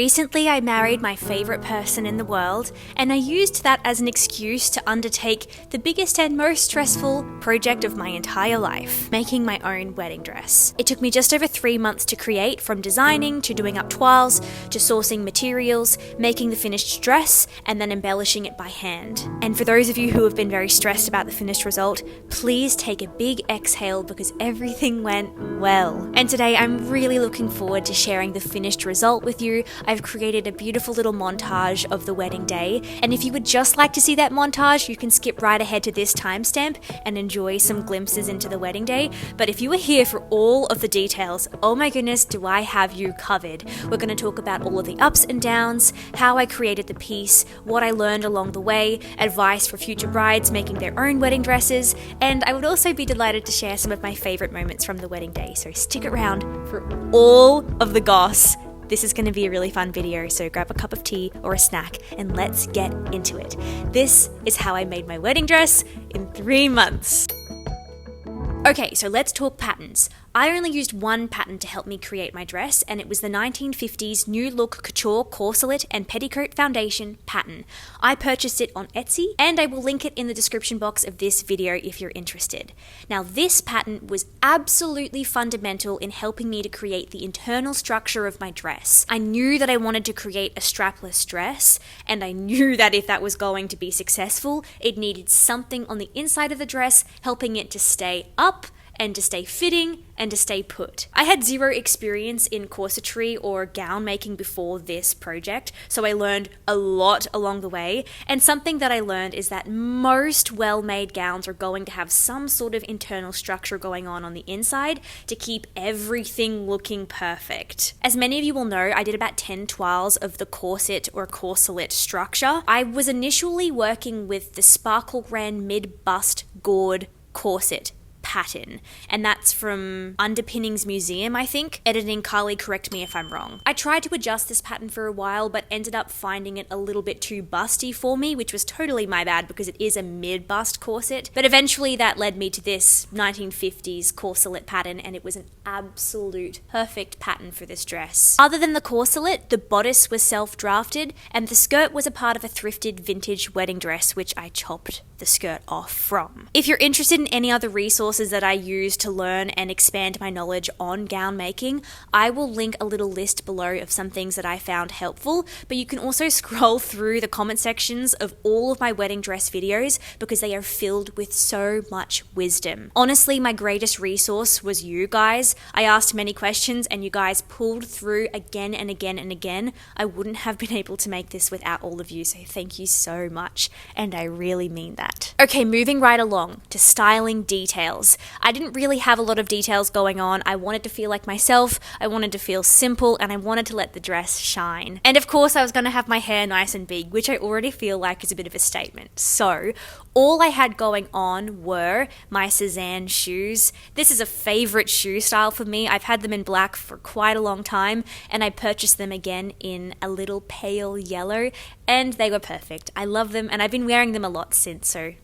Recently, I married my favourite person in the world, and I used that as an excuse to undertake the biggest and most stressful project of my entire life, making my own wedding dress. It took me just over 3 months to create, from designing to doing up toiles, to sourcing materials, making the finished dress, and then embellishing it by hand. And for those of you who have been very stressed about the finished result, please take a big exhale because everything went well. And today I'm really looking forward to sharing the finished result with you. I've created a beautiful little montage of the wedding day, and if you would just like to see that montage, you can skip right ahead to this timestamp and enjoy some glimpses into the wedding day. But if you are here for all of the details, oh my goodness, do I have you covered. We're going to talk about all of the ups and downs, how I created the piece, what I learned along the way, advice for future brides making their own wedding dresses, and I would also be delighted to share some of my favourite moments from the wedding day, so stick around for all of the goss. This is going to be a really fun video, so grab a cup of tea or a snack and let's get into it. This is how I made my wedding dress in 3 months. Okay, so let's talk patterns. I only used one pattern to help me create my dress, and it was the 1950s New Look Couture Corselet and Petticoat Foundation pattern. I purchased it on Etsy, and I will link it in the description box of this video if you're interested. Now, this pattern was absolutely fundamental in helping me to create the internal structure of my dress. I knew that I wanted to create a strapless dress, and I knew that if that was going to be successful, it needed something on the inside of the dress helping it to stay up and to stay fitting and to stay put. I had zero experience in corsetry or gown making before this project, so I learned a lot along the way, and something that I learned is that most well-made gowns are going to have some sort of internal structure going on the inside to keep everything looking perfect. As many of you will know, I did about 10 toiles of the corset or corselet structure. I was initially working with the Sparklewren midbust gored corset pattern, and that's from Underpinnings Museum, I think. Editing, Carly, correct me if I'm wrong. I tried to adjust this pattern for a while, but ended up finding it a little bit too busty for me, which was totally my bad because it is a mid-bust corset. But eventually that led me to this 1950s corselet pattern, and it was an absolute perfect pattern for this dress. Other than the corselet, the bodice was self-drafted, and the skirt was a part of a thrifted vintage wedding dress, which I chopped the skirt off from. If you're interested in any other resources that I use to learn and expand my knowledge on gown making, I will link a little list below of some things that I found helpful, but you can also scroll through the comment sections of all of my wedding dress videos because they are filled with so much wisdom. Honestly, my greatest resource was you guys. I asked many questions and you guys pulled through again and again and again. I wouldn't have been able to make this without all of you, so thank you so much, and I really mean that. Okay, moving right along to styling details. I didn't really have a lot of details going on. I wanted to feel like myself, I wanted to feel simple, and I wanted to let the dress shine. And of course I was going to have my hair nice and big, which I already feel like is a bit of a statement. So all I had going on were my Cézanne shoes. This is a favorite shoe style for me. I've had them in black for quite a long time, and I purchased them again in a little pale yellow, and they were perfect. I love them, and I've been wearing them a lot since, so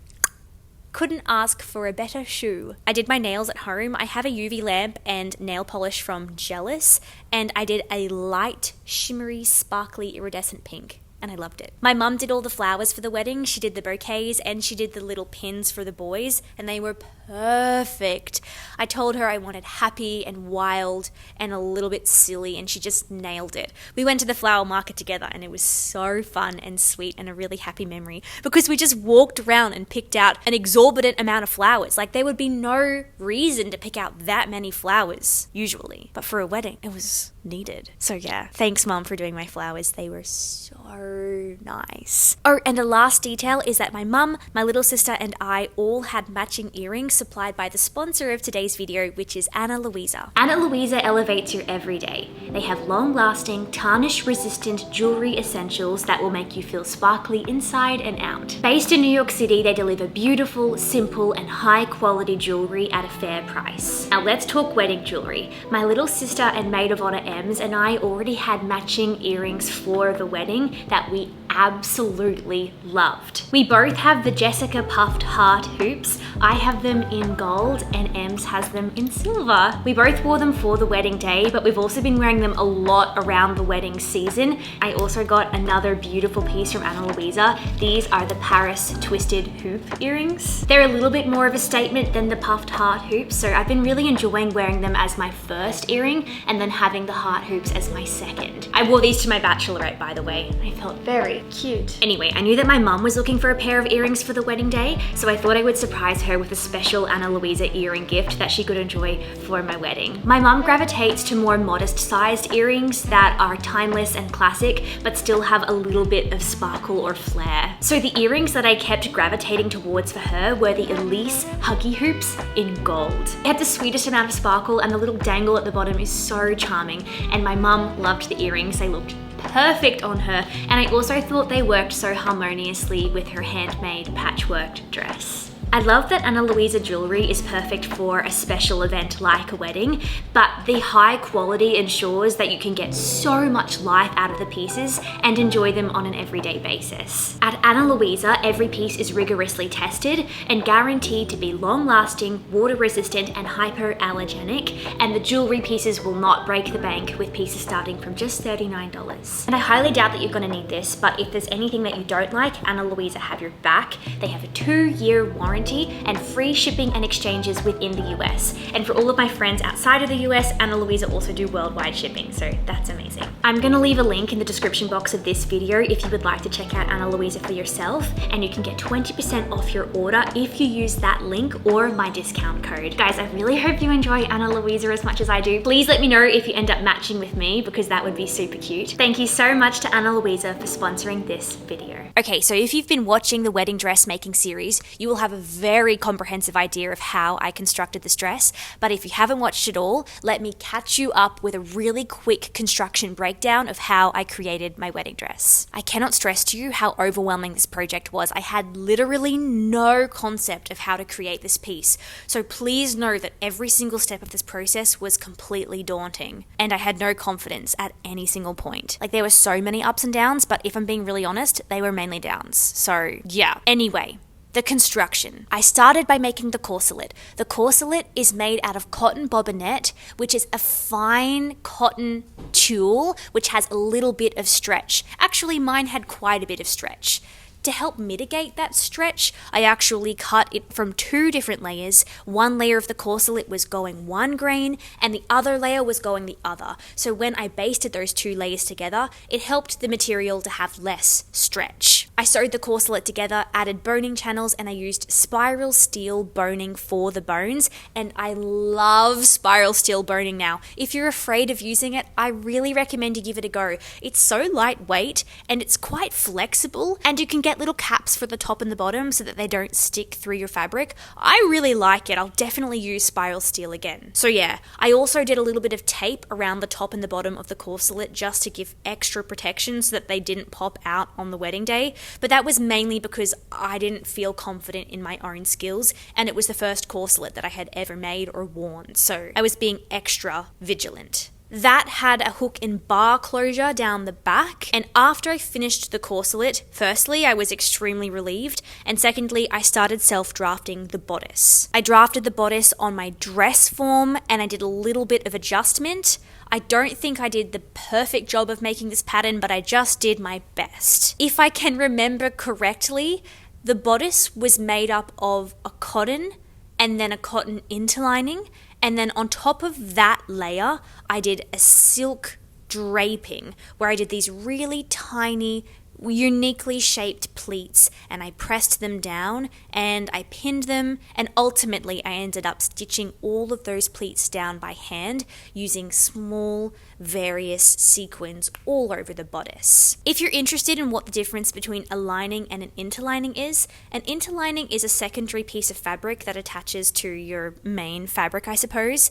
couldn't ask for a better shoe. I did my nails at home. I have a UV lamp and nail polish from Jealous, and I did a light, shimmery, sparkly, iridescent pink, and I loved it. My mum did all the flowers for the wedding. She did the bouquets and she did the little pins for the boys, and they were perfect. I told her I wanted happy and wild and a little bit silly, and she just nailed it. We went to the flower market together, and it was so fun and sweet and a really happy memory because we just walked around and picked out an exorbitant amount of flowers. Like, there would be no reason to pick out that many flowers usually, but for a wedding it was needed. So yeah, thanks Mum for doing my flowers. They were so nice. Oh, and the last detail is that my mum, my little sister, and I all had matching earrings supplied by the sponsor of today's video, which is Ana Luisa. Ana Luisa elevates your everyday. They have long-lasting, tarnish-resistant jewelry essentials that will make you feel sparkly inside and out. Based in New York City, they deliver beautiful, simple, and high-quality jewelry at a fair price. Now let's talk wedding jewelry. My little sister and maid of honor Ems and I already had matching earrings for the wedding that we absolutely loved. We both have the Jessica puffed heart hoops. I have them in gold and Ems has them in silver. We both wore them for the wedding day, but we've also been wearing them a lot around the wedding season. I also got another beautiful piece from Ana Luisa. These are the Paris twisted hoop earrings. They're a little bit more of a statement than the puffed heart hoops, so I've been really enjoying wearing them as my first earring and then having the heart hoops as my second. I wore these to my bachelorette, by the way. I felt very cute. Anyway, I knew that my mum was looking for a pair of earrings for the wedding day, so I thought I would surprise her with a special Ana Luisa earring gift that she could enjoy for my wedding. My mum gravitates to more modest sized earrings that are timeless and classic, but still have a little bit of sparkle or flair. So the earrings that I kept gravitating towards for her were the Elise Huggy Hoops in gold. They had the sweetest amount of sparkle and the little dangle at the bottom is so charming, and my mum loved the earrings. They looked perfect on her, and I also thought they worked so harmoniously with her handmade patchworked dress. I love that Ana Luisa jewelry is perfect for a special event like a wedding, but the high quality ensures that you can get so much life out of the pieces and enjoy them on an everyday basis. At Ana Luisa, every piece is rigorously tested and guaranteed to be long-lasting, water-resistant, and hypoallergenic, and the jewelry pieces will not break the bank, with pieces starting from just $39. And I highly doubt that you're going to need this, but if there's anything that you don't like, Ana Luisa have your back. They have a 2-year warranty and free shipping and exchanges within the US. And for all of my friends outside of the US, Ana Luisa also do worldwide shipping, so that's amazing. I'm gonna leave a link in the description box of this video if you would like to check out Ana Luisa for yourself, and you can get 20% off your order if you use that link or my discount code. Guys, I really hope you enjoy Ana Luisa as much as I do. Please let me know if you end up matching with me, because that would be super cute. Thank you so much to Ana Luisa for sponsoring this video. Okay, so if you've been watching the wedding dressmaking series, you will have a very comprehensive idea of how I constructed this dress, but if you haven't watched it all, let me catch you up with a really quick construction breakdown of how I created my wedding dress. I cannot stress to you how overwhelming this project was. I had literally no concept of how to create this piece, so please know that every single step of this process was completely daunting, and I had no confidence at any single point. Like, there were so many ups and downs, but if I'm being really honest, they were mainly downs. So yeah. Anyway, the construction. I started by making the corselet. The corselet is made out of cotton bobbinette, which is a fine cotton tulle, which has a little bit of stretch. Actually, mine had quite a bit of stretch. To help mitigate that stretch, I actually cut it from 2 different layers. One layer of the corselet was going one grain and the other layer was going the other. So when I basted those 2 layers together, it helped the material to have less stretch. I sewed the corselet together, added boning channels, and I used spiral steel boning for the bones, and I love spiral steel boning now. If you're afraid of using it, I really recommend you give it a go. It's so lightweight and it's quite flexible, and you can get little caps for the top and the bottom so that they don't stick through your fabric. I really like it. I'll definitely use spiral steel again. So yeah, I also did a little bit of tape around the top and the bottom of the corselet just to give extra protection so that they didn't pop out on the wedding day. But that was mainly because I didn't feel confident in my own skills, and it was the first corselet that I had ever made or worn, so I was being extra vigilant. That had a hook and bar closure down the back, and after I finished the corselet, firstly, I was extremely relieved, and secondly, I started self-drafting the bodice. I drafted the bodice on my dress form, and I did a little bit of adjustment. I don't think I did the perfect job of making this pattern, but I just did my best. If I can remember correctly, the bodice was made up of a cotton and then a cotton interlining, and then on top of that layer, I did a silk draping where I did these really tiny, uniquely shaped pleats, and I pressed them down and I pinned them, and ultimately I ended up stitching all of those pleats down by hand using small various sequins all over the bodice. If you're interested in what the difference between a lining and an interlining is a secondary piece of fabric that attaches to your main fabric, I suppose,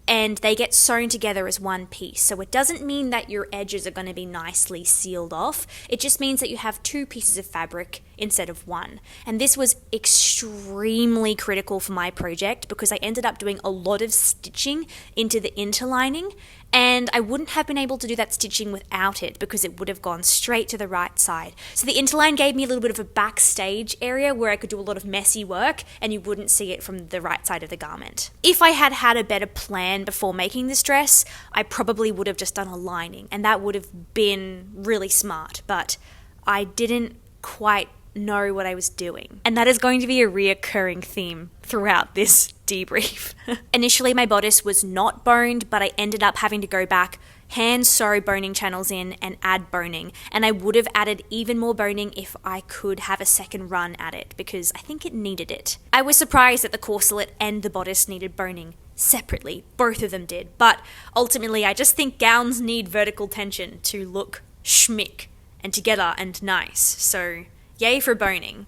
and they get sewn together as one piece. So it doesn't mean that your edges are going to be nicely sealed off. It just means that you have 2 pieces of fabric instead of 1. And this was extremely critical for my project because I ended up doing a lot of stitching into the interlining, and I wouldn't have been able to do that stitching without it because it would have gone straight to the right side. So the interline gave me a little bit of a backstage area where I could do a lot of messy work and you wouldn't see it from the right side of the garment. If I had had a better plan before making this dress, I probably would have just done a lining, and that would have been really smart, but I didn't quite know what I was doing. And that is going to be a reoccurring theme throughout this debrief. Initially, my bodice was not boned, but I ended up having to go back, hand sew boning channels in and add boning. And I would have added even more boning if I could have a second run at it because I think it needed it. I was surprised that the corselet and the bodice needed boning separately. Both of them did. But ultimately, I just think gowns need vertical tension to look schmick and together and nice. So yay for boning.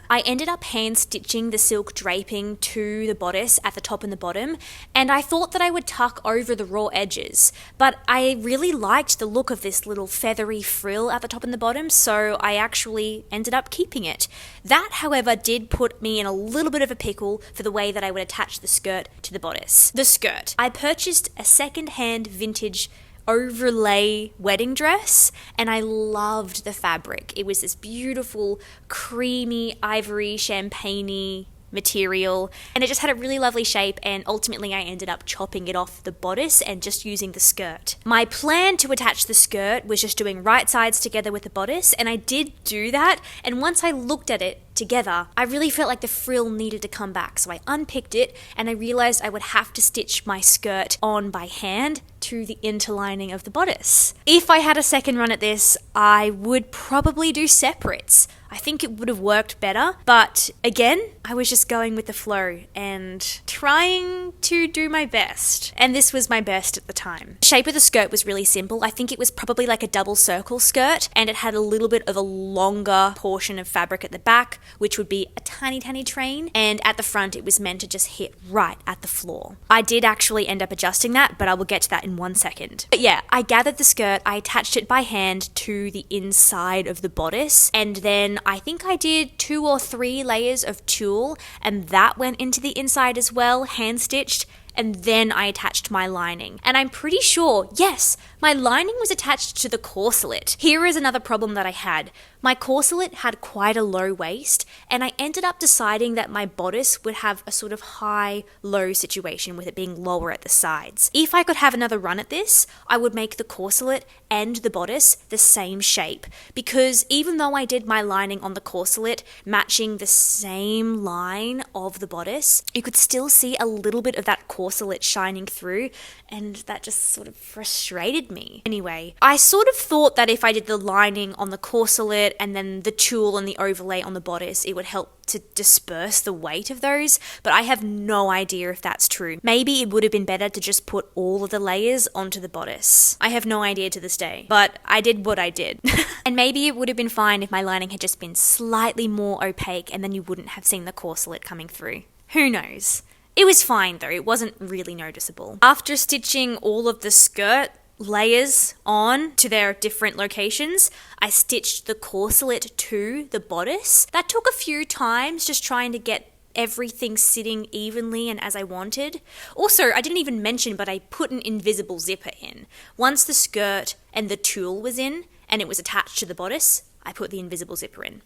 I ended up hand stitching the silk draping to the bodice at the top and the bottom, and I thought that I would tuck over the raw edges, but I really liked the look of this little feathery frill at the top and the bottom, so I actually ended up keeping it. That, however, did put me in a little bit of a pickle for the way that I would attach the skirt to the bodice. The skirt. I purchased a second-hand vintage overlay wedding dress and I loved the fabric. It was this beautiful creamy ivory champagne-y material and it just had a really lovely shape, and ultimately I ended up chopping it off the bodice and just using the skirt. My plan to attach the skirt was just doing right sides together with the bodice, and I did do that, and once I looked at it together, I really felt like the frill needed to come back, so I unpicked it and I realized I would have to stitch my skirt on by hand to the interlining of the bodice. If I had a second run at this, I would probably do separates. I think it would have worked better, but again, I was just going with the flow and trying to do my best. And this was my best at the time. The shape of the skirt was really simple. I think it was probably like a double circle skirt, and it had a little bit of a longer portion of fabric at the back, which would be a tiny, tiny train, and at the front it was meant to just hit right at the floor. I did actually end up adjusting that, but I will get to that in 1 second. But yeah, I gathered the skirt, I attached it by hand to the inside of the bodice, and then I think I did 2 or 3 layers of tulle, and that went into the inside as well, hand stitched, and then I attached my lining. And I'm pretty sure, yes, my lining was attached to the corselet. Here is another problem that I had. My corselet had quite a low waist, and I ended up deciding that my bodice would have a sort of high-low situation with it being lower at the sides. If I could have another run at this, I would make the corselet and the bodice the same shape, because even though I did my lining on the corselet matching the same line of the bodice, you could still see a little bit of that corselet shining through, and that just sort of frustrated me. Anyway, I sort of thought that if I did the lining on the corselet and then the tulle and the overlay on the bodice, it would help to disperse the weight of those, but I have no idea if that's true. Maybe it would have been better to just put all of the layers onto the bodice. I have no idea to this day, but I did what I did. And maybe it would have been fine if my lining had just been slightly more opaque and then you wouldn't have seen the corselet coming through. Who knows? It was fine though, it wasn't really noticeable. After stitching all of the skirt layers on to their different locations, I stitched the corselet to the bodice. That took a few times, just trying to get everything sitting evenly and as I wanted. Also, I didn't even mention, but I put an invisible zipper in. Once the skirt and the tulle was in and it was attached to the bodice, I put the invisible zipper in.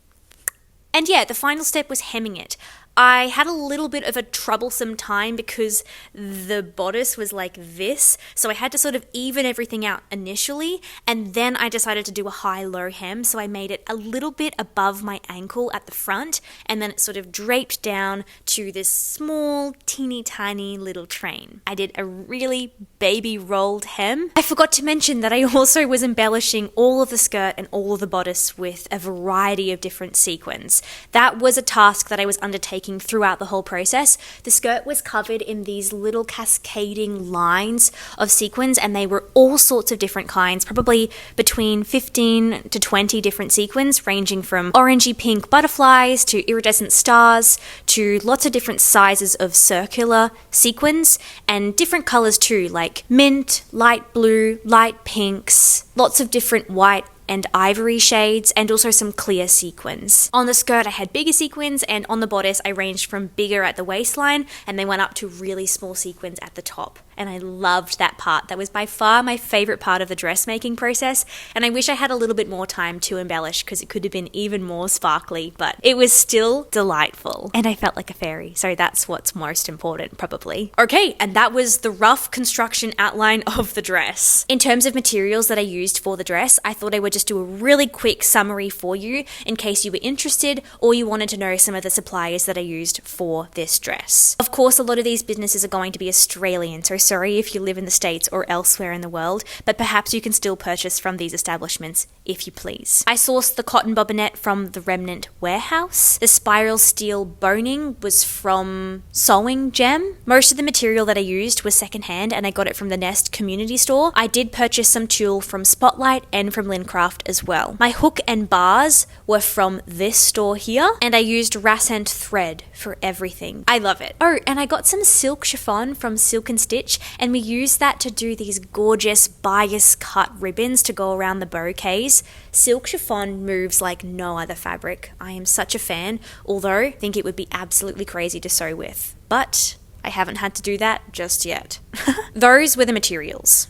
And yeah, the final step was hemming it. I had a little bit of a troublesome time because the bodice was like this, so I had to sort of even everything out initially, and then I decided to do a high-low hem, so I made it a little bit above my ankle at the front, and then it sort of draped down to this small, teeny tiny little train. I did a really baby rolled hem. I forgot to mention that I also was embellishing all of the skirt and all of the bodice with a variety of different sequins. That was a task that I was undertaking throughout the whole process. The skirt was covered in these little cascading lines of sequins, and they were all sorts of different kinds, probably between 15 to 20 different sequins, ranging from orangey pink butterflies to iridescent stars to lots of different sizes of circular sequins, and different colors too, like mint, light blue, light pinks, lots of different white and ivory shades, and also some clear sequins. On the skirt I had bigger sequins, and on the bodice I ranged from bigger at the waistline and they went up to really small sequins at the top. and I loved that part. That was by far my favorite part of the dressmaking process, and I wish I had a little bit more time to embellish because it could have been even more sparkly, but it was still delightful, and I felt like a fairy, so that's what's most important, probably. Okay, and that was the rough construction outline of the dress. In terms of materials that I used for the dress, I thought I would just do a really quick summary for you in case you were interested or you wanted to know some of the suppliers that I used for this dress. Of course, a lot of these businesses are going to be Australian, so sorry if you live in the States or elsewhere in the world, but perhaps you can still purchase from these establishments if you please. I sourced the cotton bobbinette from the Remnant warehouse. The spiral steel boning was from Sewing Gem. Most of the material that I used was secondhand and I got it from the Nest community store. I did purchase some tulle from Spotlight and from Lincraft as well. My hook and bars were from this store here, and I used Rassent thread for everything. I love it. Oh, and I got some silk chiffon from Silk and Stitch, and we used that to do these gorgeous bias cut ribbons to go around the bouquets. Silk chiffon moves like no other fabric. I am such a fan, although I think it would be absolutely crazy to sew with. But I haven't had to do that just yet. Those were the materials.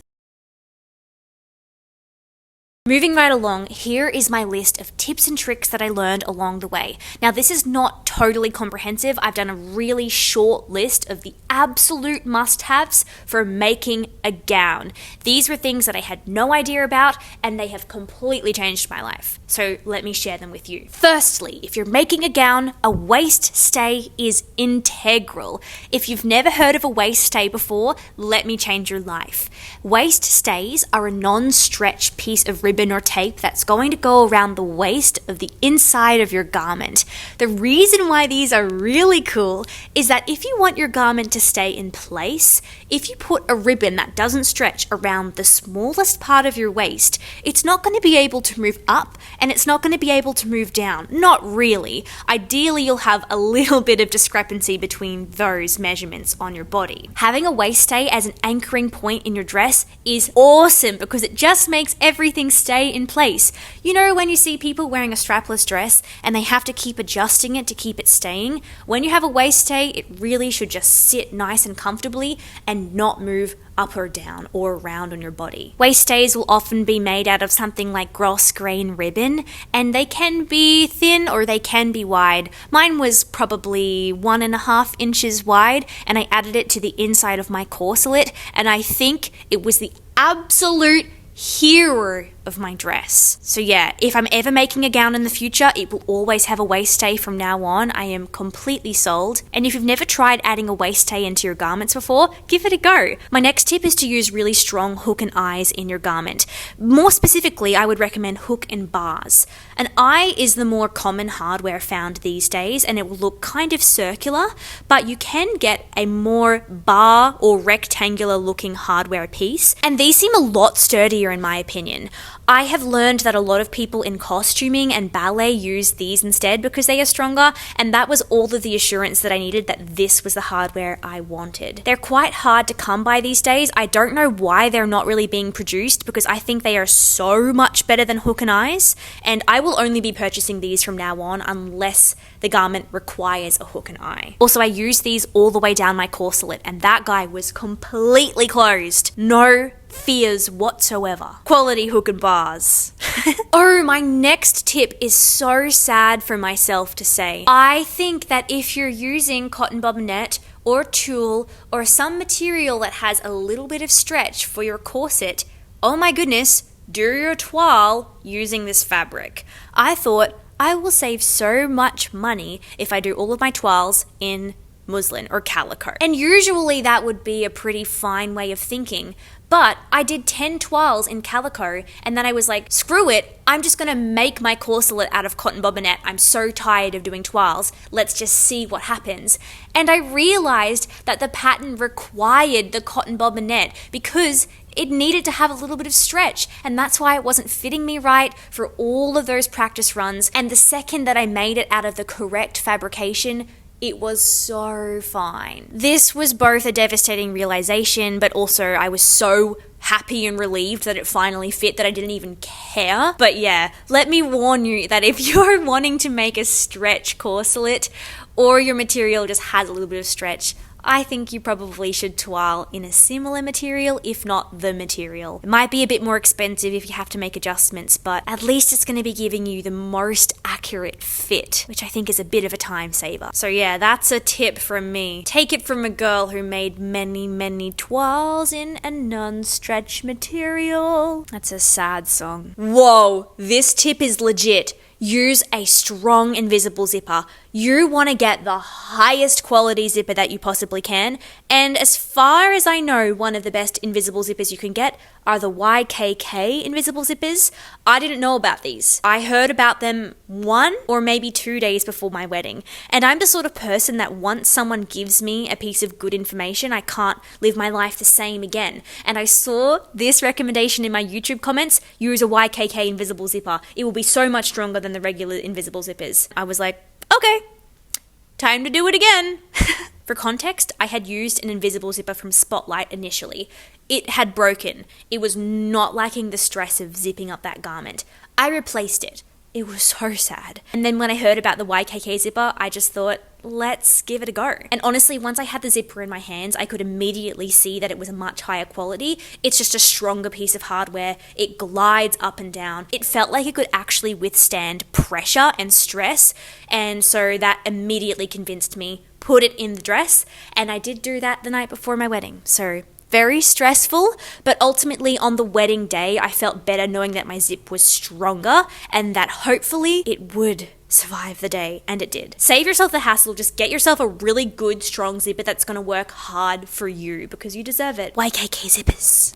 Moving right along, here is my list of tips and tricks that I learned along the way. Now, this is not totally comprehensive. I've done a really short list of the absolute must-haves for making a gown. These were things that I had no idea about, and they have completely changed my life. So let me share them with you. Firstly, if you're making a gown, a waist stay is integral. If you've never heard of a waist stay before, let me change your life. Waist stays are a non-stretch piece of ribbon or tape that's going to go around the waist of the inside of your garment. The reason why these are really cool is that if you want your garment to stay in place, if you put a ribbon that doesn't stretch around the smallest part of your waist, it's not going to be able to move up and it's not going to be able to move down. Not really. Ideally, you'll have a little bit of discrepancy between those measurements on your body. Having a waist stay as an anchoring point in your dress is awesome because it just makes everything stay in place. You know when you see people wearing a strapless dress and they have to keep adjusting it to keep it staying? When you have a waist stay, it really should just sit nice and comfortably and not move up or down or around on your body. Waist stays will often be made out of something like gross grain ribbon, and they can be thin or they can be wide. Mine was probably 1.5 inches wide, and I added it to the inside of my corselet, and I think it was the absolute hero of my dress. So yeah, if I'm ever making a gown in the future, it will always have a waist stay from now on. I am completely sold. And if you've never tried adding a waist stay into your garments before, give it a go. My next tip is to use really strong hook and eyes in your garment. More specifically, I would recommend hook and bars. An eye is the more common hardware found these days, and it will look kind of circular, but you can get a more bar or rectangular looking hardware piece, and these seem a lot sturdier in my opinion. I have learned that a lot of people in costuming and ballet use these instead because they are stronger, and that was all of the assurance that I needed that this was the hardware I wanted. They're quite hard to come by these days. I don't know why they're not really being produced because I think they are so much better than hook and eyes, and I will only be purchasing these from now on unless the garment requires a hook and eye. Also, I used these all the way down my corselet, and that guy was completely closed. No fears whatsoever. Quality hook and bars. Oh, my next tip is so sad for myself to say. I think that if you're using cotton bobbinette or tulle or some material that has a little bit of stretch for your corset, oh my goodness, do your toile using this fabric. I thought I will save so much money if I do all of my toiles in muslin or calico. And usually that would be a pretty fine way of thinking. But I did 10 toiles in calico, and then I was like, screw it, I'm just gonna make my corselet out of cotton bobbinette. I'm so tired of doing toiles. Let's just see what happens. And I realized that the pattern required the cotton bobbinette because it needed to have a little bit of stretch, and that's why it wasn't fitting me right for all of those practice runs. And the second that I made it out of the correct fabrication, it was so fine. This was both a devastating realization, but also I was so happy and relieved that it finally fit that I didn't even care. But yeah, let me warn you that if you're wanting to make a stretch corselet or your material just has a little bit of stretch, I think you probably should toile in a similar material, if not the material. It might be a bit more expensive if you have to make adjustments, but at least it's going to be giving you the most accurate fit, which I think is a bit of a time saver. So yeah, that's a tip from me. Take it from a girl who made many toiles in a non-stretch material. That's a sad song. Whoa, this tip is legit. Use a strong invisible zipper. You want to get the highest quality zipper that you possibly can. And as far as I know, one of the best invisible zippers you can get are the YKK invisible zippers. I didn't know about these. I heard about them 1 or maybe 2 days before my wedding. And I'm the sort of person that once someone gives me a piece of good information, I can't live my life the same again. And I saw this recommendation in my YouTube comments, use a YKK invisible zipper. It will be so much stronger than the regular invisible zippers. I was like, okay, time to do it again. For context, I had used an invisible zipper from Spotlight initially. It had broken. It was not liking the stress of zipping up that garment. I replaced it. It was so sad. And then when I heard about the YKK zipper, I just thought, let's give it a go. And honestly, once I had the zipper in my hands, I could immediately see that it was a much higher quality. It's just a stronger piece of hardware. It glides up and down. It felt like it could actually withstand pressure and stress. And so that immediately convinced me, put it in the dress. And I did do that the night before my wedding. So very stressful, but ultimately on the wedding day, I felt better knowing that my zip was stronger and that hopefully it would survive the day, and it did. Save yourself the hassle, just get yourself a really good, strong zipper that's gonna work hard for you because you deserve it. YKK zippers.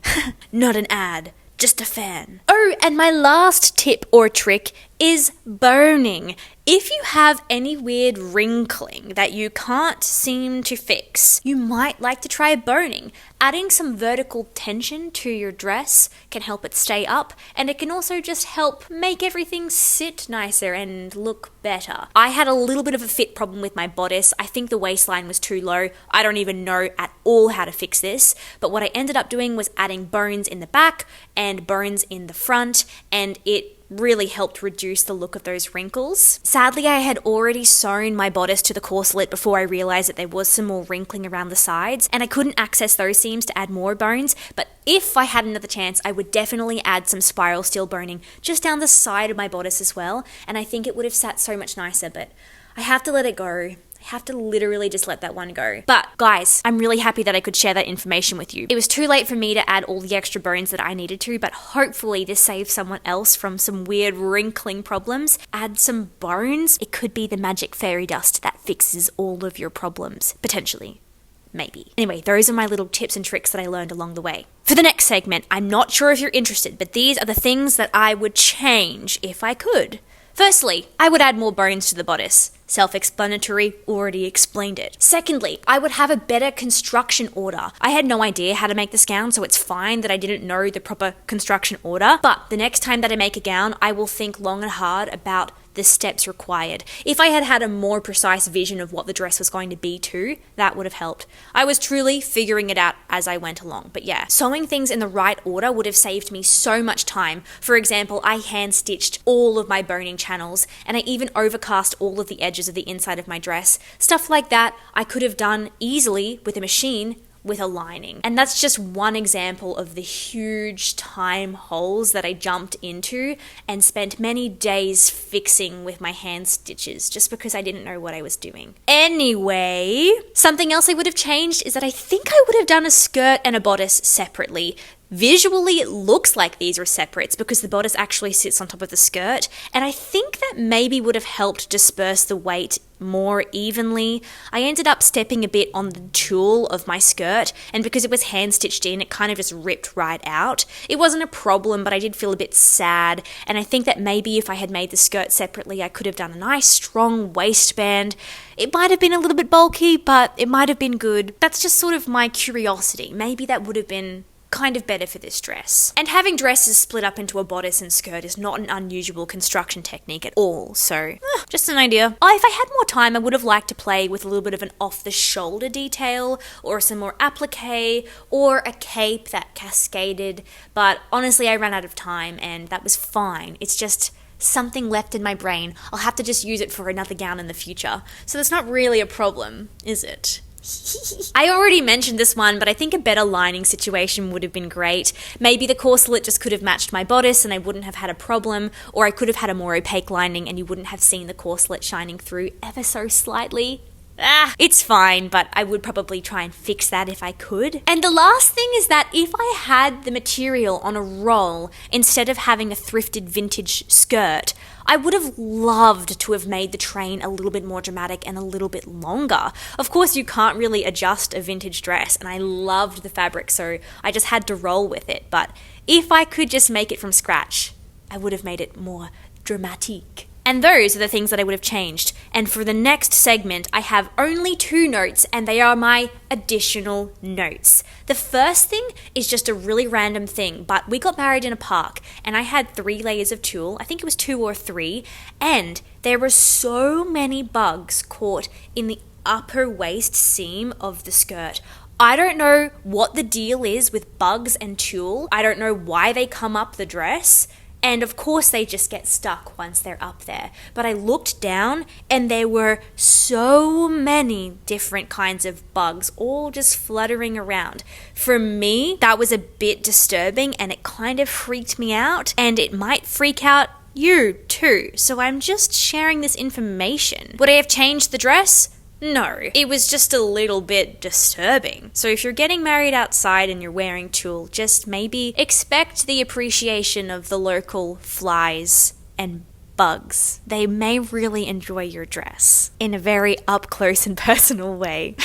Not an ad, just a fan. Oh, and my last tip or trick is boning. If you have any weird wrinkling that you can't seem to fix, you might like to try boning. Adding some vertical tension to your dress can help it stay up, and it can also just help make everything sit nicer and look better. I had a little bit of a fit problem with my bodice. I think the waistline was too low. I don't even know at all how to fix this, but what I ended up doing was adding bones in the back and bones in the front, and it really helped reduce the look of those wrinkles. Sadly, I had already sewn my bodice to the corselet before I realized that there was some more wrinkling around the sides, and I couldn't access those seams to add more bones, but if I had another chance, I would definitely add some spiral steel boning just down the side of my bodice as well, and I think it would have sat so much nicer, but I have to let it go. Have to literally just let that one go. But guys, I'm really happy that I could share that information with you. It was too late for me to add all the extra bones that I needed to, but hopefully this saves someone else from some weird wrinkling problems. Add some bones. It could be the magic fairy dust that fixes all of your problems. Potentially. Maybe. Anyway, those are my little tips and tricks that I learned along the way. For the next segment, I'm not sure if you're interested, but these are the things that I would change if I could. Firstly, I would add more bones to the bodice. Self-explanatory, already explained it. Secondly, I would have a better construction order. I had no idea how to make this gown, so it's fine that I didn't know the proper construction order, but the next time that I make a gown, I will think long and hard about the steps required. If I had had a more precise vision of what the dress was going to be too, that would have helped. I was truly figuring it out as I went along. But yeah, sewing things in the right order would have saved me so much time. For example, I hand stitched all of my boning channels, and I even overcast all of the edges of the inside of my dress. Stuff like that I could have done easily with a machine with a lining. And that's just one example of the huge time holes that I jumped into and spent many days fixing with my hand stitches just because I didn't know what I was doing. Anyway, something else I would have changed is that I think I would have done a skirt and a bodice separately. Visually, it looks like these are separates because the bodice actually sits on top of the skirt, and I think that maybe would have helped disperse the weight more evenly. I ended up stepping a bit on the tulle of my skirt, and because it was hand stitched in, it kind of just ripped right out. It wasn't a problem, but I did feel a bit sad, and I think that maybe if I had made the skirt separately, I could have done a nice strong waistband. It might have been a little bit bulky, but it might have been good. That's just sort of my curiosity. Maybe that would have been kind of better for this dress. And having dresses split up into a bodice and skirt is not an unusual construction technique at all, so just an idea. If I had more time, I would have liked to play with a little bit of an off-the-shoulder detail, or some more applique, or a cape that cascaded, but honestly I ran out of time and that was fine. It's just something left in my brain. I'll have to just use it for another gown in the future. So that's not really a problem, is it? I already mentioned this one, but I think a better lining situation would have been great. Maybe the corselet just could have matched my bodice and I wouldn't have had a problem, or I could have had a more opaque lining and you wouldn't have seen the corselet shining through ever so slightly. It's fine, but I would probably try and fix that if I could. And the last thing is that if I had the material on a roll instead of having a thrifted vintage skirt, I would have loved to have made the train a little bit more dramatic and a little bit longer. Of course, you can't really adjust a vintage dress, and I loved the fabric, so I just had to roll with it. But if I could just make it from scratch, I would have made it more dramatique. And those are the things that I would have changed. And for the next segment, I have only 2 notes, and they are my additional notes. The first thing is just a really random thing, but we got married in a park, and I had 3 layers of tulle. I think it was 2 or 3, and there were so many bugs caught in the upper waist seam of the skirt. I don't know what the deal is with bugs and tulle. I don't know why they come up the dress. And of course they just get stuck once they're up there. But I looked down and there were so many different kinds of bugs all just fluttering around. For me, that was a bit disturbing and it kind of freaked me out, and it might freak out you too. So I'm just sharing this information. Would I have changed the dress? No, it was just a little bit disturbing. So if you're getting married outside and you're wearing tulle, just maybe expect the appreciation of the local flies and bugs. They may really enjoy your dress in a very up close and personal way.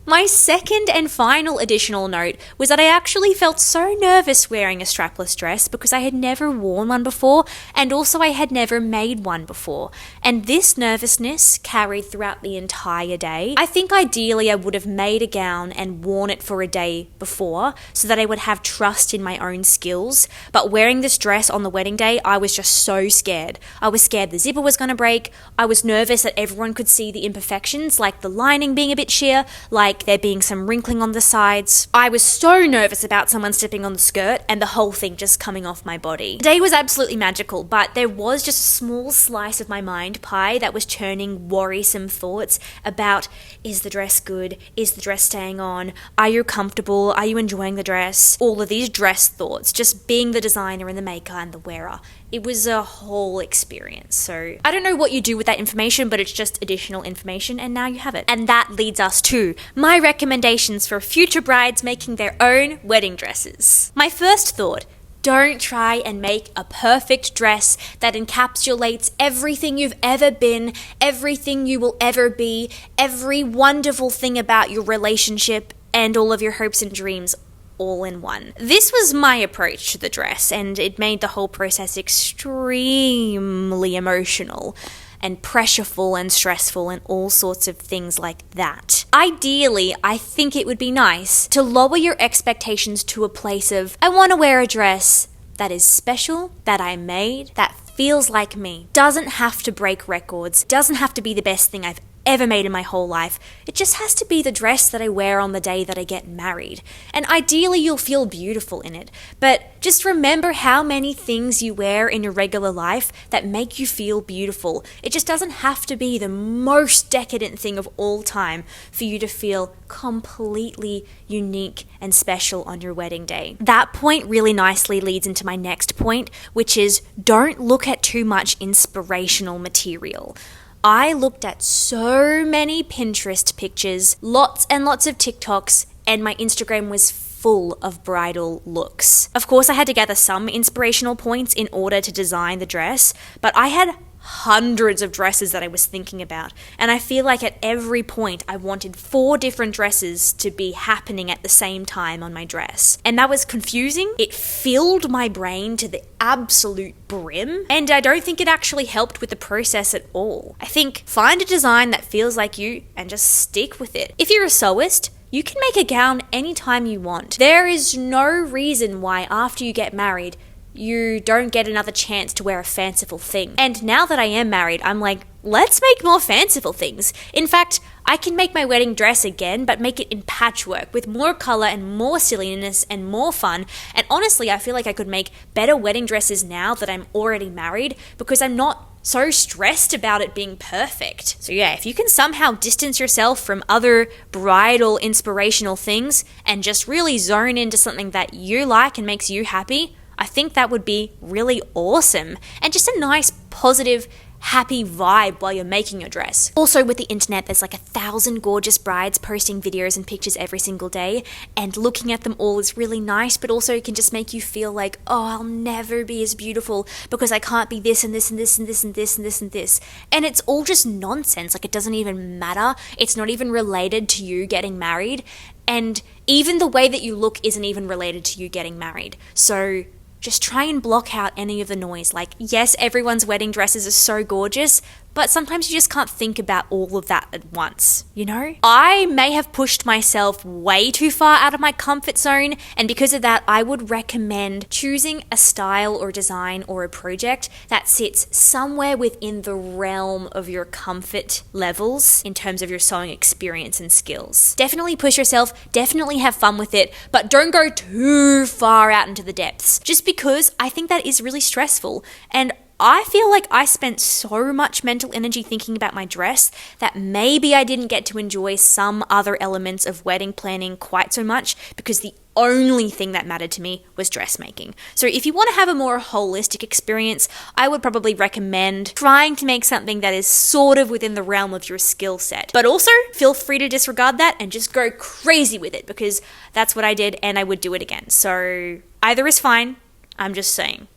My second and final additional note was that I actually felt so nervous wearing a strapless dress because I had never worn one before, and also I had never made one before. And this nervousness carried throughout the entire day. I think ideally I would have made a gown and worn it for a day before so that I would have trust in my own skills. But wearing this dress on the wedding day, I was just so scared. I was scared the zipper was going to break. I was nervous that everyone could see the imperfections, like the lining being a bit sheer, like there being some wrinkling on the sides. I was so nervous about someone stepping on the skirt and the whole thing just coming off my body. The day was absolutely magical, but there was just a small slice of my mind pie that was churning worrisome thoughts about, is the dress good? Is the dress staying on? Are you comfortable? Are you enjoying the dress? All of these dress thoughts, just being the designer and the maker and the wearer. It was a whole experience. So I don't know what you do with that information, but it's just additional information, and now you have it. And that leads us to my recommendations for future brides making their own wedding dresses. My first thought: don't try and make a perfect dress that encapsulates everything you've ever been, everything you will ever be, every wonderful thing about your relationship, and all of your hopes and dreams all in one. This was my approach to the dress, and it made the whole process extremely emotional and pressureful and stressful and all sorts of things like that. Ideally, I think it would be nice to lower your expectations to a place of, I want to wear a dress that is special, that I made, that feels like me. Doesn't have to break records, doesn't have to be the best thing I've ever made in my whole life. It just has to be the dress that I wear on the day that I get married. And ideally you'll feel beautiful in it. But just remember how many things you wear in your regular life that make you feel beautiful. It just doesn't have to be the most decadent thing of all time for you to feel completely unique and special on your wedding day. That point really nicely leads into my next point, which is don't look at too much inspirational material. I looked at so many Pinterest pictures, lots and lots of TikToks, and my Instagram was full of bridal looks. Of course, I had to gather some inspirational points in order to design the dress, but I had hundreds of dresses that I was thinking about, and I feel like at every point I wanted 4 different dresses to be happening at the same time on my dress. And that was confusing. It filled my brain to the absolute brim, and I don't think it actually helped with the process at all. I think find a design that feels like you and just stick with it. If you're a sewist, you can make a gown anytime you want. There is no reason why after you get married you don't get another chance to wear a fanciful thing. And now that I am married, I'm like, let's make more fanciful things. In fact, I can make my wedding dress again, but make it in patchwork with more color and more silliness and more fun. And honestly, I feel like I could make better wedding dresses now that I'm already married because I'm not so stressed about it being perfect. So yeah, if you can somehow distance yourself from other bridal inspirational things and just really zone into something that you like and makes you happy, I think that would be really awesome and just a nice, positive, happy vibe while you're making your dress. Also, with the internet, there's like 1,000 gorgeous brides posting videos and pictures every single day, and looking at them all is really nice, but also it can just make you feel like, oh, I'll never be as beautiful because I can't be this and this and this and this and this and this and this. And it's all just nonsense. Like, it doesn't even matter. It's not even related to you getting married. And even the way that you look isn't even related to you getting married. So just try and block out any of the noise. Like, yes, everyone's wedding dresses are so gorgeous, but sometimes you just can't think about all of that at once, you know? I may have pushed myself way too far out of my comfort zone, and because of that, I would recommend choosing a style or design or a project that sits somewhere within the realm of your comfort levels in terms of your sewing experience and skills. Definitely push yourself, definitely have fun with it, but don't go too far out into the depths, just because I think that is really stressful. And I feel like I spent so much mental energy thinking about my dress that maybe I didn't get to enjoy some other elements of wedding planning quite so much because the only thing that mattered to me was dressmaking. So if you want to have a more holistic experience, I would probably recommend trying to make something that is sort of within the realm of your skill set. But also, feel free to disregard that and just go crazy with it, because that's what I did and I would do it again. So either is fine. I'm just saying.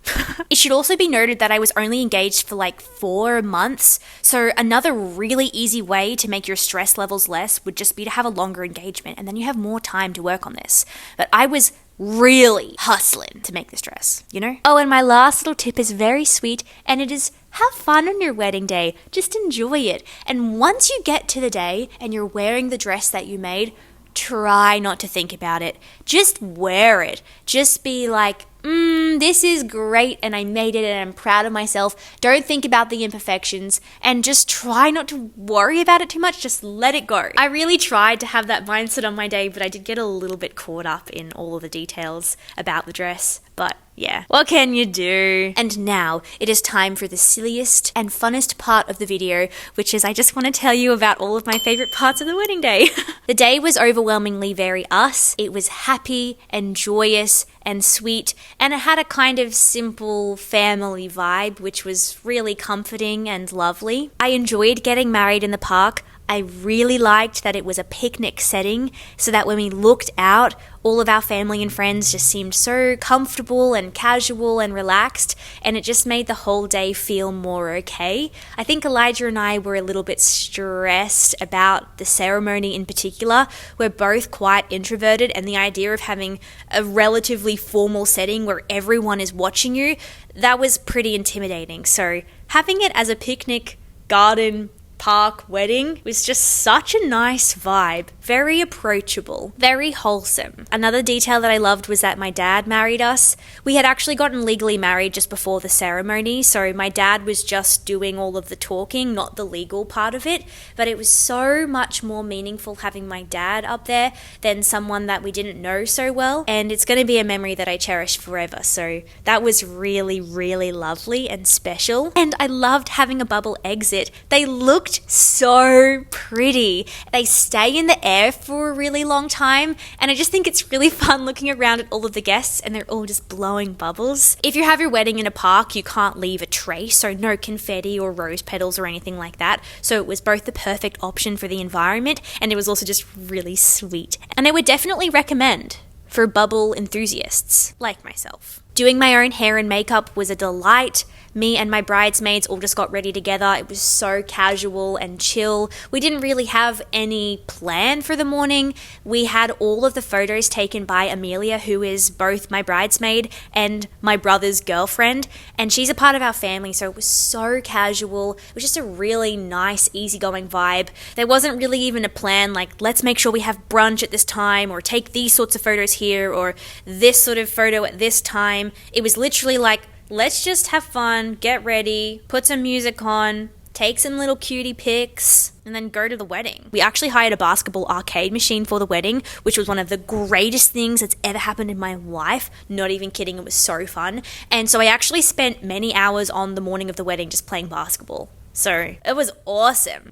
It should also be noted that I was only engaged for like 4 months, so another really easy way to make your stress levels less would just be to have a longer engagement, and then you have more time to work on this. But I was really hustling to make this dress, you know? Oh, and my last little tip is very sweet, and it is have fun on your wedding day. Just enjoy it. And once you get to the day and you're wearing the dress that you made, try not to think about it. Just wear it. Just be like, this is great and I made it and I'm proud of myself. Don't think about the imperfections and just try not to worry about it too much. Just let it go. I really tried to have that mindset on my day, but I did get a little bit caught up in all of the details about the dress. But yeah, what can you do? And now it is time for the silliest and funnest part of the video, which is I just want to tell you about all of my favorite parts of the wedding day. The day was overwhelmingly very us. It was happy and joyous and sweet, and it had a kind of simple family vibe, which was really comforting and lovely. I enjoyed getting married in the park. I really liked that it was a picnic setting, so that when we looked out, all of our family and friends just seemed so comfortable and casual and relaxed, and it just made the whole day feel more okay. I think Elijah and I were a little bit stressed about the ceremony in particular. We're both quite introverted, and the idea of having a relatively formal setting where everyone is watching you, that was pretty intimidating. So having it as a picnic, garden, park wedding was just such a nice vibe. Very approachable, very wholesome. Another detail that I loved was that my dad married us. We had actually gotten legally married just before the ceremony, so my dad was just doing all of the talking, not the legal part of it, but it was so much more meaningful having my dad up there than someone that we didn't know so well, and it's going to be a memory that I cherish forever. So that was really, really lovely and special, and I loved having a bubble exit. They looked so pretty. They stay in the air for a really long time, and I just think it's really fun looking around at all of the guests and they're all just blowing bubbles. If you have your wedding in a park, you can't leave a trace, so no confetti or rose petals or anything like that. So it was both the perfect option for the environment, and it was also just really sweet. And I would definitely recommend for bubble enthusiasts like myself. Doing my own hair and makeup was a delight. Me and my bridesmaids all just got ready together. It was so casual and chill. We didn't really have any plan for the morning. We had all of the photos taken by Amelia, who is both my bridesmaid and my brother's girlfriend, and she's a part of our family, so it was so casual. It was just a really nice, easygoing vibe. There wasn't really even a plan like, let's make sure we have brunch at this time, or take these sorts of photos here, or this sort of photo at this time. It was literally like, let's just have fun, get ready, put some music on, take some little cutie pics, and then go to the wedding. We actually hired a basketball arcade machine for the wedding, which was one of the greatest things that's ever happened in my life. Not even kidding, it was so fun. And so I actually spent many hours on the morning of the wedding just playing basketball. So it was awesome.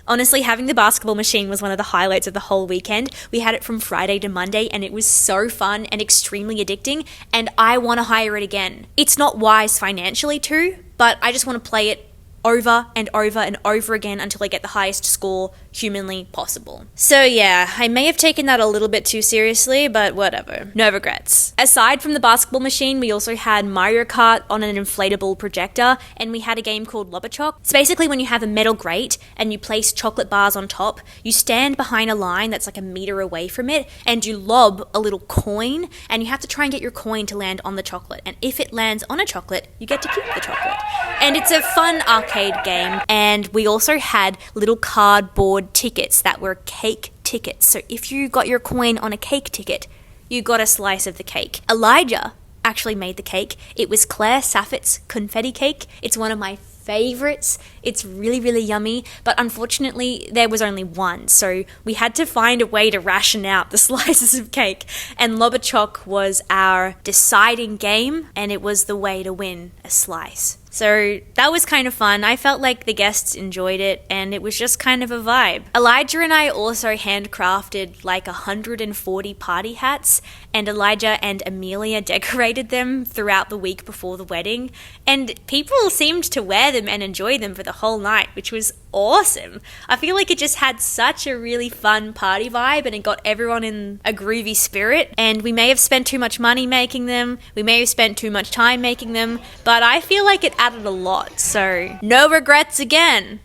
Honestly, having the basketball machine was one of the highlights of the whole weekend. We had it from Friday to Monday, and it was so fun and extremely addicting, and I want to hire it again. It's not wise financially too, but I just want to play it over and over and over again until I get the highest score humanly possible. So yeah, I may have taken that a little bit too seriously, but whatever. No regrets. Aside from the basketball machine, we also had Mario Kart on an inflatable projector, and we had a game called Lobbachok. It's basically when you have a metal grate and you place chocolate bars on top, you stand behind a line that's like a meter away from it, and you lob a little coin, and you have to try and get your coin to land on the chocolate. And if it lands on a chocolate, you get to keep the chocolate. And it's a fun arcade game. And we also had little cardboard tickets that were cake tickets. So if you got your coin on a cake ticket, you got a slice of the cake. Elijah actually made the cake. It was Claire Saffit's confetti cake. It's one of my favorites. It's really, really yummy, but unfortunately there was only one, so we had to find a way to ration out the slices of cake, and Lobbachok was our deciding game, and it was the way to win a slice. So that was kind of fun. I felt like the guests enjoyed it, and it was just kind of a vibe. Elijah and I also handcrafted like 140 party hats, and Elijah and Amelia decorated them throughout the week before the wedding, and people seemed to wear them and enjoy them for the whole night, which was awesome. I feel like it just had such a really fun party vibe, and it got everyone in a groovy spirit. And we may have spent too much money making them, we may have spent too much time making them, but I feel like it added a lot, so no regrets again.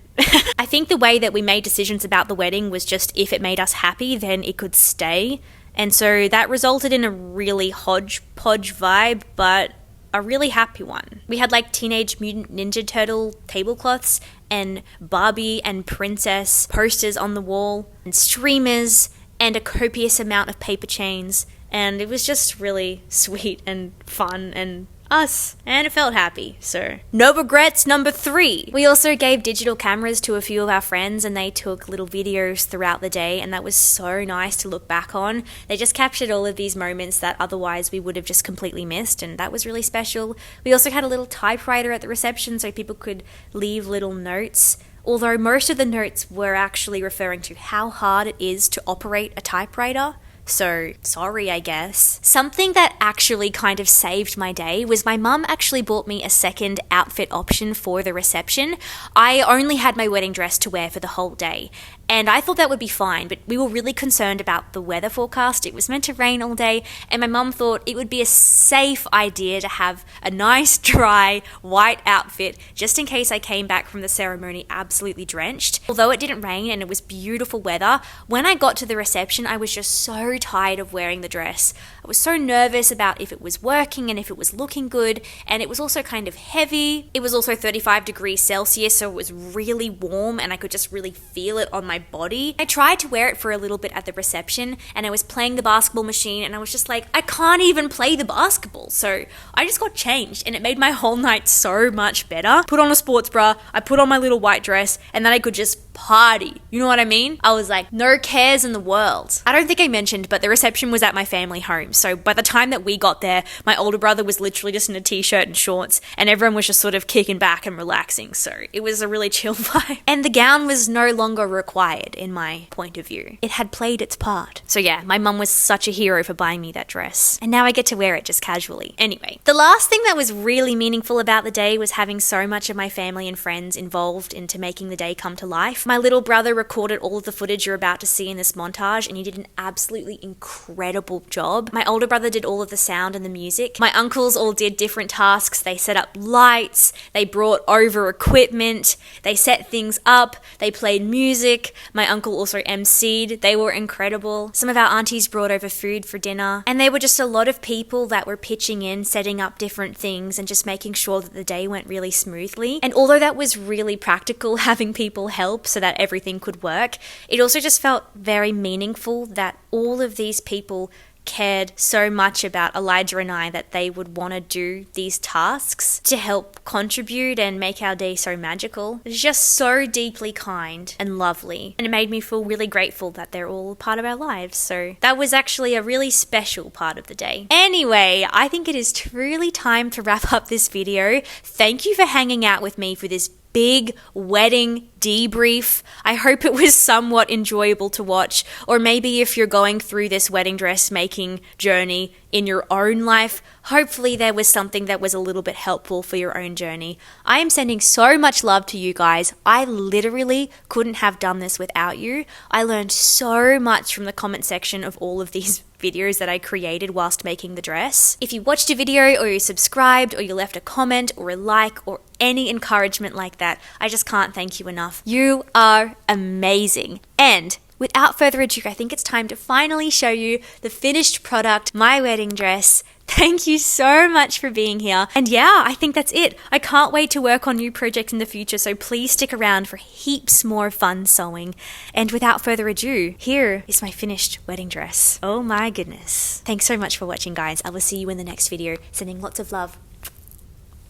I think the way that we made decisions about the wedding was just if it made us happy, then it could stay. And so that resulted in a really hodgepodge vibe, but a really happy one. We had like Teenage Mutant Ninja Turtle tablecloths and Barbie and Princess posters on the wall and streamers and a copious amount of paper chains, and it was just really sweet and fun and us, and it felt happy. So no regrets number 3. We also gave digital cameras to a few of our friends, and they took little videos throughout the day, and that was so nice to look back on. They just captured all of these moments that otherwise we would have just completely missed, and that was really special. We also had a little typewriter at the reception so people could leave little notes, although most of the notes were actually referring to how hard it is to operate a typewriter. So, sorry, I guess. Something that actually kind of saved my day was my mum actually bought me a second outfit option for the reception. I only had my wedding dress to wear for the whole day, and I thought that would be fine, but we were really concerned about the weather forecast. It was meant to rain all day, and my mum thought it would be a safe idea to have a nice, dry, white outfit just in case I came back from the ceremony absolutely drenched. Although it didn't rain and it was beautiful weather, when I got to the reception, I was just so tired of wearing the dress. I was so nervous about if it was working and if it was looking good, and it was also kind of heavy. It was also 35 degrees Celsius, so it was really warm, and I could just really feel it on my body. I tried to wear it for a little bit at the reception, and I was playing the basketball machine, and I was just like, I can't even play the basketball. So I just got changed, and it made my whole night so much better. Put on a sports bra, I put on my little white dress, and then I could just party. You know what I mean? I was like, no cares in the world. I don't think I mentioned, but the reception was at my family home. So by the time that we got there, my older brother was literally just in a t-shirt and shorts, and everyone was just sort of kicking back and relaxing. So it was a really chill vibe. And the gown was no longer required in my point of view. It had played its part. So yeah, my mum was such a hero for buying me that dress. And now I get to wear it just casually. Anyway, the last thing that was really meaningful about the day was having so much of my family and friends involved into making the day come to life. My little brother recorded all of the footage you're about to see in this montage, and he did an absolutely incredible job. My older brother did all of the sound and the music. My uncles all did different tasks. They set up lights, they brought over equipment, they set things up, they played music. My uncle also emceed. They were incredible. Some of our aunties brought over food for dinner, and there were just a lot of people that were pitching in, setting up different things and just making sure that the day went really smoothly. And although that was really practical, having people help so that everything could work, it also just felt very meaningful that all of these people cared so much about Elijah and I that they would want to do these tasks to help contribute and make our day so magical. It's just so deeply kind and lovely, and it made me feel really grateful that they're all a part of our lives. So that was actually a really special part of the day. Anyway, I think it is truly time to wrap up this video. Thank you for hanging out with me for this big wedding debrief. I hope it was somewhat enjoyable to watch, or maybe if you're going through this wedding dress making journey in your own life, hopefully there was something that was a little bit helpful for your own journey. I am sending so much love to you guys. I literally couldn't have done this without you. I learned so much from the comment section of all of these videos that I created whilst making the dress. If you watched a video, or you subscribed, or you left a comment or a like, or any encouragement like that, I just can't thank you enough. You are amazing. And without further ado, I think it's time to finally show you the finished product, my wedding dress. Thank you so much for being here. And yeah, I think that's it. I can't wait to work on new projects in the future, so please stick around for heaps more fun sewing. And without further ado, here is my finished wedding dress. Oh my goodness. Thanks so much for watching, guys. I will see you in the next video. Sending lots of love.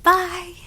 Bye.